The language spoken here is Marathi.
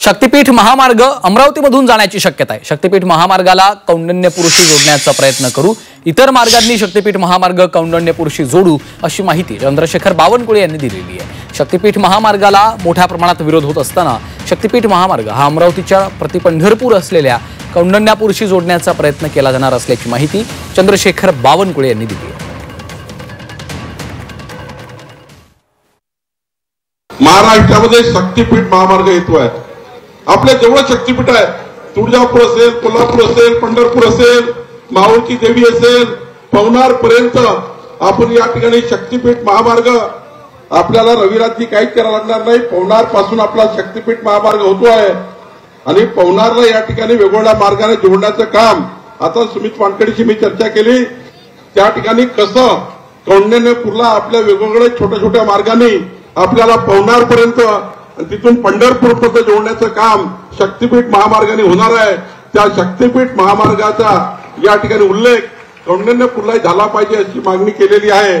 शक्तीपीठ महामार्ग अमरावतीमधून जाण्याची शक्यता आहे। शक्तीपीठ महामार्गाला कौंडण्यपूरशी जोडण्याचा प्रयत्न करू, इतर मार्गांनी शक्तीपीठ महामार्ग कौंडण्यपूरशी जोडू अशी माहिती चंद्रशेखर बावनकुळे यांनी दिलेली आहे। शक्तीपीठ महामार्गाला मोठ्या प्रमाणात विरोध होत असताना शक्तीपीठ महामार्ग हा अमरावतीच्या प्रतिपंढरपूर असलेल्या कौंडण्यापूरशी जोडण्याचा प्रयत्न केला जाणार असल्याची माहिती चंद्रशेखर बावनकुळे यांनी दिली आहे। महाराष्ट्रामध्ये शक्तीपीठ महामार्ग येतोय। आपल्या जेवढं शक्तीपीठ आहे, तुळजापूर असेल, कोल्हापूर असेल, पंढरपूर असेल, माऊरची देवी असेल, पवनार पर्यंत आपण या ठिकाणी शक्तीपीठ महामार्ग आपल्याला रविरात्री काहीच करायला लागणार नाही। पवनार पासून आपला शक्तीपीठ महामार्ग होतो आहे आणि पवनारला या ठिकाणी वेगवेगळ्या मार्गाने जोडण्याचं काम आता सुमित वानखेडेशी मी चर्चा केली। त्या ठिकाणी कसं कौंडण्यपूरला आपल्या वेगवेगळ्या छोट्या छोट्या मार्गाने आपल्याला पवनार पर्यंत तिथून पंढरपूर पर्यंत जोडण्याचं काम शक्तीपीठ महामार्गाने होणार आहे। त्या शक्तीपीठ महामार्गाचा या ठिकाणी उल्लेख कौंडण्यपूरला झाला पाहिजे अशी मागणी केलेली आहे।